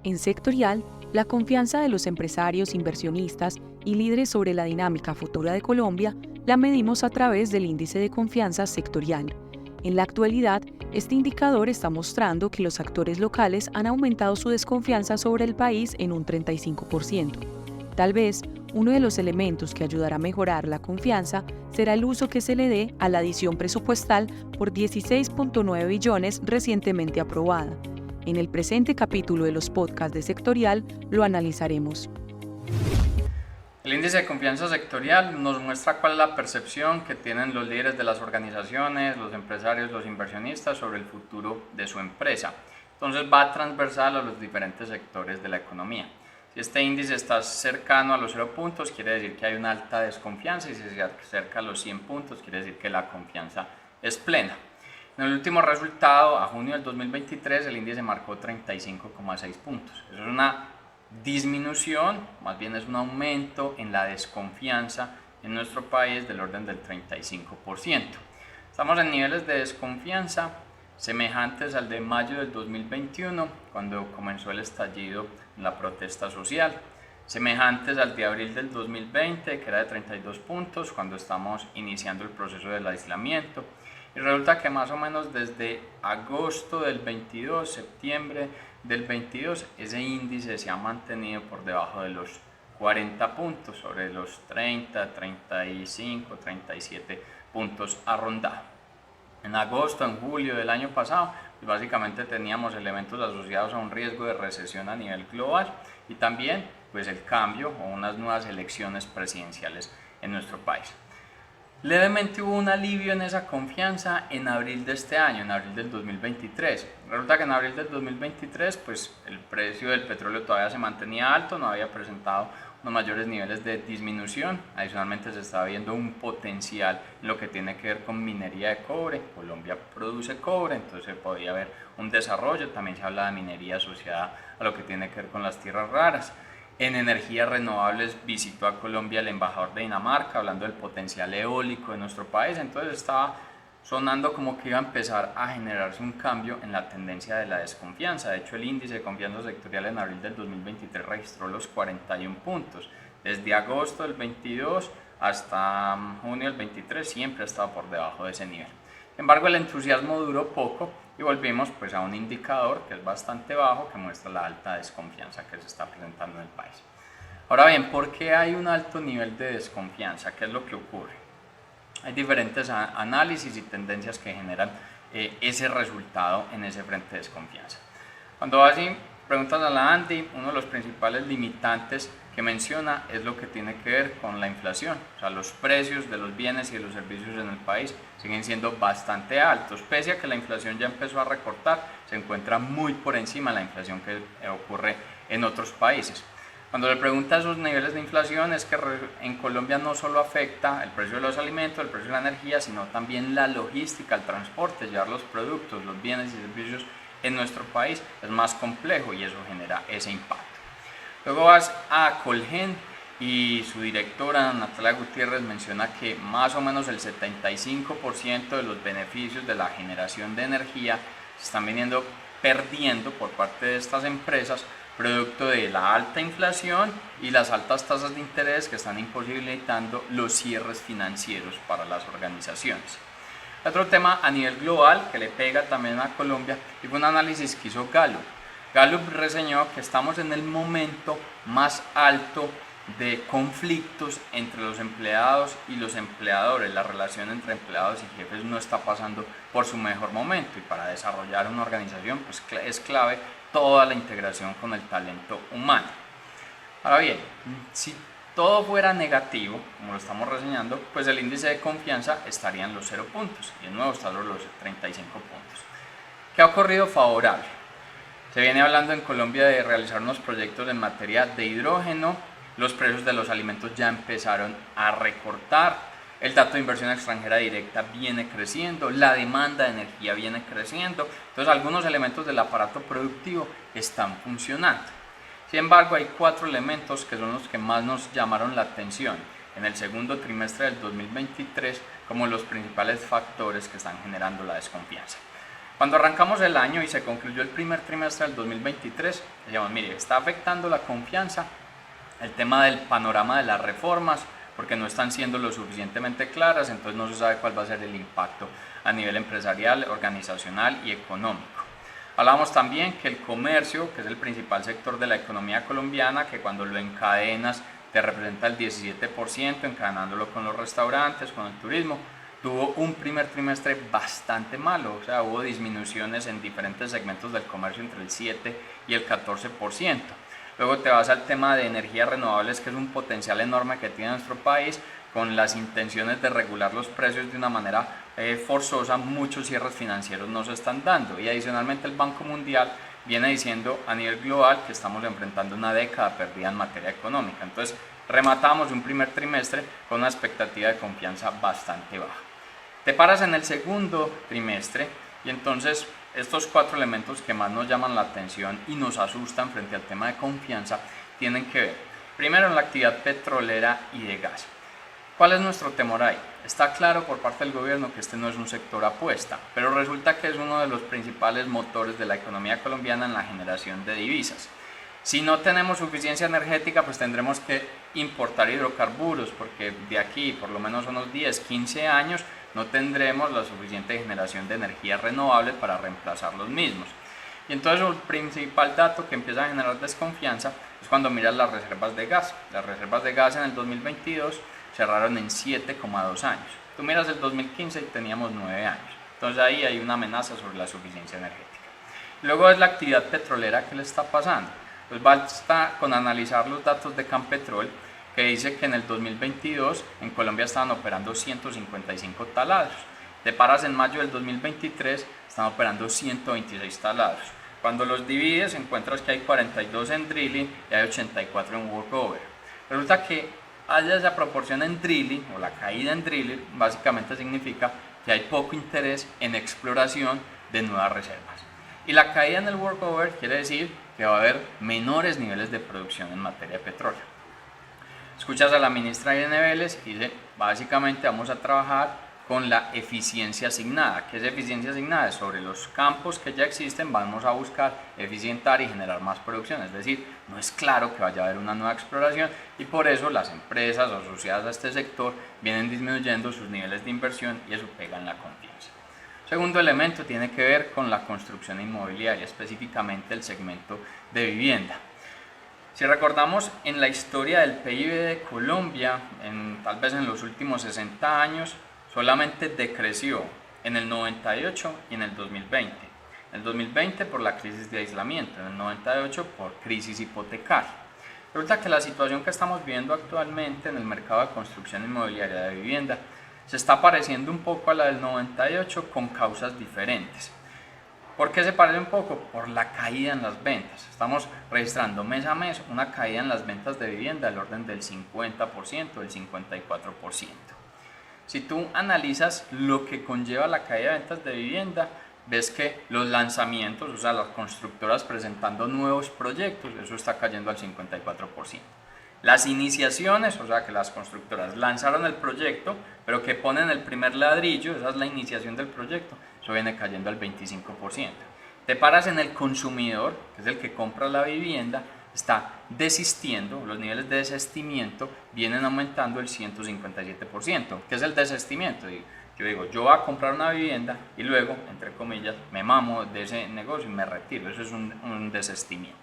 En sectorial, la confianza de los empresarios, inversionistas y líderes sobre la dinámica futura de Colombia la medimos a través del índice de confianza sectorial. En la actualidad, este indicador está mostrando que los actores locales han aumentado su desconfianza sobre el país en un 35%. Tal vez, uno de los elementos que ayudará a mejorar la confianza será el uso que se le dé a la adición presupuestal por 16.9 billones recientemente aprobada. En el presente capítulo de los podcasts de Sectorial lo analizaremos. El índice de confianza sectorial nos muestra cuál es la percepción que tienen los líderes de las organizaciones, los empresarios, los inversionistas sobre el futuro de su empresa. Entonces va transversal a los diferentes sectores de la economía. Si este índice está cercano a los 0 puntos, quiere decir que hay una alta desconfianza, y si se acerca a los 100 puntos, quiere decir que la confianza es plena. En el último resultado, a junio del 2023, el índice marcó 35,6 puntos. Eso es una disminución, más bien es un aumento en la desconfianza en nuestro país del orden del 35%. Estamos en niveles de desconfianza semejantes al de mayo del 2021, cuando comenzó el estallido en la protesta social, semejantes al de abril del 2020, que era de 32 puntos, cuando estamos iniciando el proceso del aislamiento, y resulta que más o menos desde agosto del 22, septiembre del 22, ese índice se ha mantenido por debajo de los 40 puntos, sobre los 30, 35, 37 puntos ha rondado. En agosto, en julio del año pasado, pues básicamente teníamos elementos asociados a un riesgo de recesión a nivel global y también pues el cambio o unas nuevas elecciones presidenciales en nuestro país. Levemente hubo un alivio en esa confianza en abril de este año, en abril del 2023. Resulta que en abril del 2023 pues el precio del petróleo todavía se mantenía alto, no había presentado unos mayores niveles de disminución. Adicionalmente se estaba viendo un potencial en lo que tiene que ver con minería de cobre. Colombia produce cobre, entonces podía haber un desarrollo. También se habla de minería asociada a lo que tiene que ver con las tierras raras. En energías renovables visitó a Colombia el embajador de Dinamarca hablando del potencial eólico de nuestro país, entonces estaba sonando como que iba a empezar a generarse un cambio en la tendencia de la desconfianza. De hecho, el índice de confianza sectorial en abril del 2023 registró los 41 puntos. Desde agosto del 22 hasta junio del 23 siempre ha estado por debajo de ese nivel. Sin embargo, el entusiasmo duró poco y volvimos pues a un indicador que es bastante bajo, que muestra la alta desconfianza que se está presentando en el país. Ahora bien, ¿por qué hay un alto nivel de desconfianza? ¿Qué es lo que ocurre? Hay diferentes análisis y tendencias que generan ese resultado en ese frente de desconfianza. Cuando así preguntas a la ANDI, uno de los principales limitantes que menciona es lo que tiene que ver con la inflación. O sea, los precios de los bienes y de los servicios en el país siguen siendo bastante altos. Pese a que la inflación ya empezó a recortar, se encuentra muy por encima de la inflación que ocurre en otros países. Cuando le pregunta esos niveles de inflación, es que en Colombia no solo afecta el precio de los alimentos, el precio de la energía, sino también la logística, el transporte, llevar los productos, los bienes y servicios en nuestro país es más complejo y eso genera ese impacto. Luego vas a Colgen y su directora Natalia Gutiérrez menciona que más o menos el 75% de los beneficios de la generación de energía se están perdiendo por parte de estas empresas producto de la alta inflación y las altas tasas de interés que están imposibilitando los cierres financieros para las organizaciones. Otro tema a nivel global que le pega también a Colombia y fue un análisis que hizo Gallup. Gallup reseñó que estamos en el momento más alto de conflictos entre los empleados y los empleadores. La relación entre empleados y jefes no está pasando por su mejor momento y para desarrollar una organización pues es clave toda la integración con el talento humano. Ahora bien, si todo fuera negativo, como lo estamos reseñando, pues el índice de confianza estaría en los 0 puntos y de nuevo está en los 35 puntos. ¿Qué ha ocurrido favorable? Se viene hablando en Colombia de realizar unos proyectos en materia de hidrógeno, los precios de los alimentos ya empezaron a recortar, el dato de inversión extranjera directa viene creciendo, la demanda de energía viene creciendo, entonces algunos elementos del aparato productivo están funcionando. Sin embargo, hay 4 elementos que son los que más nos llamaron la atención en el segundo trimestre del 2023 como los principales factores que están generando la desconfianza. Cuando arrancamos el año y se concluyó el primer trimestre del 2023, decíamos, mire, está afectando la confianza el tema del panorama de las reformas, porque no están siendo lo suficientemente claras, entonces no se sabe cuál va a ser el impacto a nivel empresarial, organizacional y económico. Hablamos también que el comercio, que es el principal sector de la economía colombiana, que cuando lo encadenas te representa el 17%, encadenándolo con los restaurantes, con el turismo, tuvo un primer trimestre bastante malo, o sea, hubo disminuciones en diferentes segmentos del comercio entre el 7 y el 14%. Luego te vas al tema de energías renovables, que es un potencial enorme que tiene nuestro país, con las intenciones de regular los precios de una manera forzosa, muchos cierres financieros no se están dando, y adicionalmente el Banco Mundial viene diciendo a nivel global que estamos enfrentando una década perdida en materia económica. Entonces rematamos un primer trimestre con una expectativa de confianza bastante baja. Te paras en el segundo trimestre y entonces estos 4 elementos que más nos llaman la atención y nos asustan frente al tema de confianza tienen que ver, primero, en la actividad petrolera y de gas. ¿Cuál es nuestro temor ahí? Está claro por parte del gobierno que este no es un sector apuesta, pero resulta que es uno de los principales motores de la economía colombiana en la generación de divisas. Si no tenemos suficiencia energética, pues tendremos que importar hidrocarburos, porque de aquí por lo menos unos 10, 15 años no tendremos la suficiente generación de energía renovable para reemplazar los mismos. Y entonces el principal dato que empieza a generar desconfianza es cuando miras las reservas de gas. Las reservas de gas en el 2022 cerraron en 7,2 años. Tú miras el 2015 y teníamos 9 años. Entonces ahí hay una amenaza sobre la suficiencia energética. Luego es la actividad petrolera que le está pasando. Pues basta con analizar los datos de Campetrol, que dice que en el 2022 en Colombia estaban operando 155 taladros. Te paras en mayo del 2023, están operando 126 taladros. Cuando los divides encuentras que hay 42 en drilling y hay 84 en workover. Resulta que haya esa proporción en drilling, o la caída en drilling, básicamente significa que hay poco interés en exploración de nuevas reservas. Y la caída en el workover quiere decir que va a haber menores niveles de producción en materia de petróleo. Escuchas a la ministra Irene Vélez y dice, básicamente vamos a trabajar con la eficiencia asignada. ¿Qué es eficiencia asignada? Sobre los campos que ya existen vamos a buscar eficientar y generar más producción. Es decir, no es claro que vaya a haber una nueva exploración y por eso las empresas asociadas a este sector vienen disminuyendo sus niveles de inversión y eso pega en la confianza. Segundo elemento tiene que ver con la construcción inmobiliaria, específicamente el segmento de vivienda. Si recordamos en la historia del PIB de Colombia, tal vez en los últimos 60 años, solamente decreció en el 98 y en el 2020. En el 2020 por la crisis de aislamiento, en el 98 por crisis hipotecaria. Resulta que la situación que estamos viendo actualmente en el mercado de construcción inmobiliaria de vivienda se está pareciendo un poco a la del 98 con causas diferentes. ¿Por qué se parece un poco? Por la caída en las ventas. Estamos registrando mes a mes una caída en las ventas de vivienda del orden del 50%, del 54%. Si tú analizas lo que conlleva la caída de ventas de vivienda, ves que los lanzamientos, o sea, las constructoras presentando nuevos proyectos, eso está cayendo al 54%. Las iniciaciones, o sea, que las constructoras lanzaron el proyecto, pero que ponen el primer ladrillo, esa es la iniciación del proyecto, eso viene cayendo al 25%. Te paras en el consumidor, que es el que compra la vivienda, está desistiendo, los niveles de desistimiento vienen aumentando el 157%. ¿Qué es el desistimiento? Yo digo, yo voy a comprar una vivienda y luego, entre comillas, me mamo de ese negocio y me retiro. Eso es un desistimiento.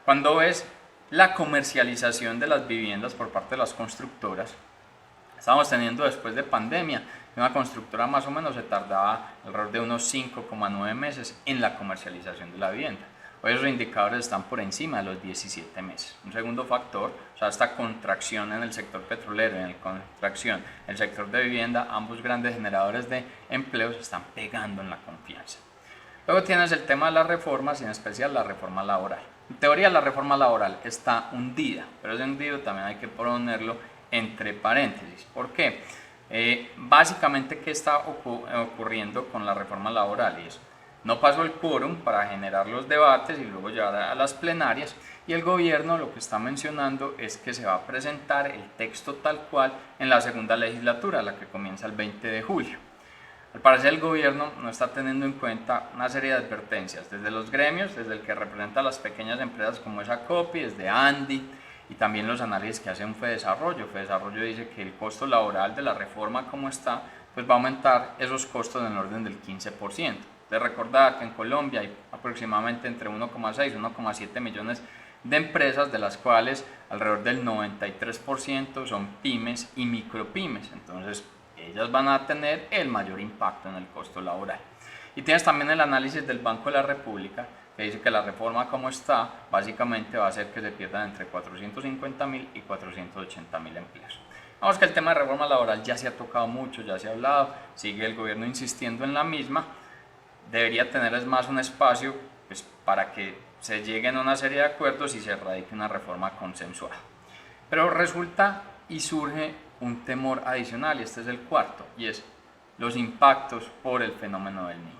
Cuando ves la comercialización de las viviendas por parte de las constructoras, estamos teniendo después de pandemia, una constructora más o menos se tardaba alrededor de unos 5,9 meses en la comercialización de la vivienda. Hoy esos indicadores están por encima de los 17 meses. Un segundo factor, o sea, esta contracción en el sector petrolero y en la contracción en el sector de vivienda, ambos grandes generadores de empleos están pegando en la confianza. Luego tienes el tema de las reformas y en especial la reforma laboral. En teoría la reforma laboral está hundida, pero ese hundido también hay que ponerlo entre paréntesis. ¿Por qué? Básicamente, ¿qué está ocurriendo con la reforma laboral? Y eso, no pasó el quórum para generar los debates y luego llevar a las plenarias, y el gobierno lo que está mencionando es que se va a presentar el texto tal cual en la segunda legislatura, la que comienza el 20 de julio. Al parecer el gobierno no está teniendo en cuenta una serie de advertencias desde los gremios, desde el que representa a las pequeñas empresas como es Acopi, desde Andi, y también los análisis que hace un Fedesarrollo. Fedesarrollo dice que el costo laboral de la reforma como está, pues va a aumentar esos costos en el orden del 15%. De recordar que en Colombia hay aproximadamente entre 1,6 y 1,7 millones de empresas, de las cuales alrededor del 93% son pymes y micropymes. Entonces, ellas van a tener el mayor impacto en el costo laboral. Y tienes también el análisis del Banco de la República, que dice que la reforma como está, básicamente va a hacer que se pierdan entre 450.000 y 480.000 empleos. Vamos, que el tema de reforma laboral ya se ha tocado mucho, ya se ha hablado, sigue el gobierno insistiendo en la misma. Debería tener más un espacio pues, para que se lleguen a una serie de acuerdos y se radique una reforma consensuada. Pero resulta y surge un temor adicional, y este es el cuarto, y es los impactos por el fenómeno del niño.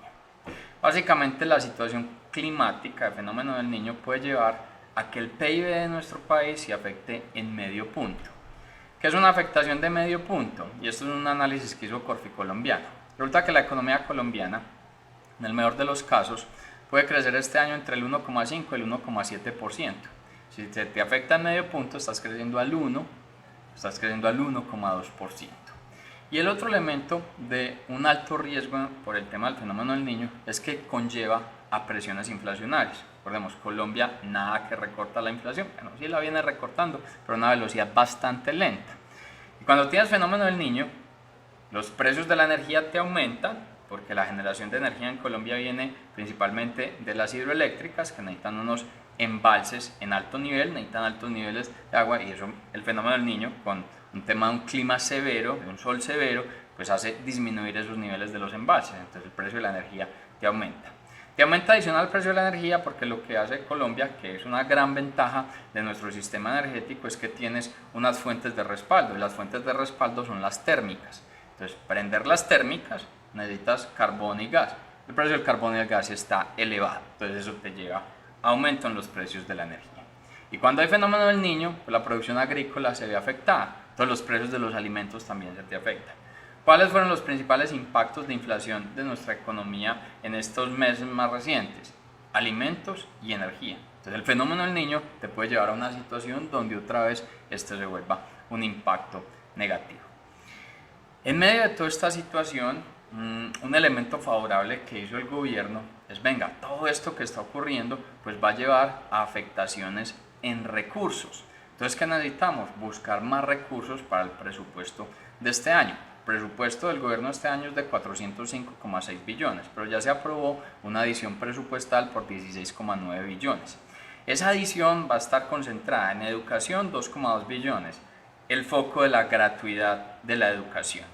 Básicamente la situación climática del fenómeno del niño puede llevar a que el PIB de nuestro país se afecte en medio punto. ¿Qué es una afectación de medio punto? Y esto es un análisis que hizo Corfi Colombiano. Resulta que la economía colombiana, en el mejor de los casos, puede crecer este año entre el 1,5 y el 1,7%. Si te afecta en medio punto, estás creciendo al 1,2%. Y el otro elemento de un alto riesgo por el tema del fenómeno del niño es que conlleva a presiones inflacionarias. Recordemos, Colombia nada que recorta la inflación, bueno, sí la viene recortando, pero a una velocidad bastante lenta. Y cuando tienes fenómeno del niño, los precios de la energía te aumentan, porque la generación de energía en Colombia viene principalmente de las hidroeléctricas, que necesitan unos embalses en alto nivel, necesitan altos niveles de agua, y eso, el fenómeno del niño, con un tema de un clima severo, de un sol severo, pues hace disminuir esos niveles de los embalses, entonces el precio de la energía te aumenta. Te aumenta adicional el precio de la energía porque lo que hace Colombia, que es una gran ventaja de nuestro sistema energético, es que tienes unas fuentes de respaldo, y las fuentes de respaldo son las térmicas. Entonces, prender las térmicas necesitas carbón y gas. El precio del carbón y el gas está elevado, entonces eso te lleva a aumento en los precios de la energía. Y cuando hay fenómeno del niño, pues la producción agrícola se ve afectada, entonces los precios de los alimentos también se te afectan. ¿Cuáles fueron los principales impactos de inflación de nuestra economía en estos meses más recientes? Alimentos y energía. Entonces el fenómeno del niño te puede llevar a una situación donde otra vez este se vuelva un impacto negativo. En medio de toda esta situación, un elemento favorable que hizo el gobierno es, venga, todo esto que está ocurriendo pues va a llevar a afectaciones en recursos. Entonces, ¿qué necesitamos? Buscar más recursos para el presupuesto de este año. El presupuesto del gobierno este año es de 405,6 billones, pero ya se aprobó una adición presupuestal por 16,9 billones. Esa adición va a estar concentrada en educación, 2,2 billones, el foco de la gratuidad de la educación.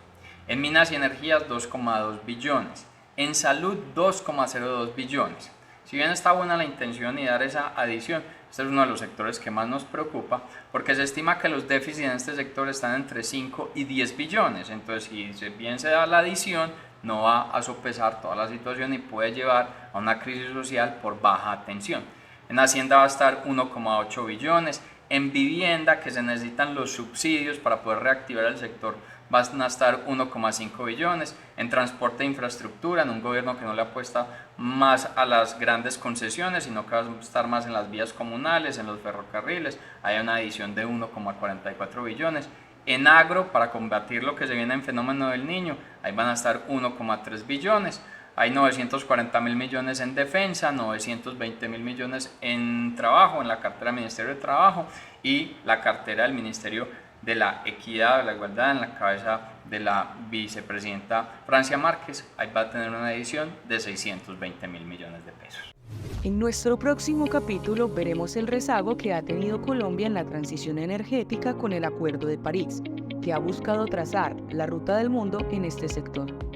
En minas y energías, 2,2 billones. En salud, 2,02 billones. Si bien está buena la intención y dar esa adición, este es uno de los sectores que más nos preocupa, porque se estima que los déficits en este sector están entre 5 y 10 billones. Entonces, si bien se da la adición, no va a sopesar toda la situación y puede llevar a una crisis social por baja atención. En Hacienda va a estar 1,8 billones. En vivienda, que se necesitan los subsidios para poder reactivar el sector, van a estar 1,5 billones. En transporte e infraestructura, en un gobierno que no le apuesta más a las grandes concesiones, sino que va a estar más en las vías comunales, en los ferrocarriles, hay una adición de 1,44 billones. En agro, para combatir lo que se viene en fenómeno del niño, ahí van a estar 1,3 billones. Hay 940.000 millones en defensa, 920.000 millones en trabajo, en la cartera del Ministerio de Trabajo, y la cartera del Ministerio de la Equidad, de la Igualdad, en la cabeza de la vicepresidenta Francia Márquez. Ahí va a tener una edición de 620.000 millones de pesos. En nuestro próximo capítulo veremos el rezago que ha tenido Colombia en la transición energética con el Acuerdo de París, que ha buscado trazar la ruta del mundo en este sector.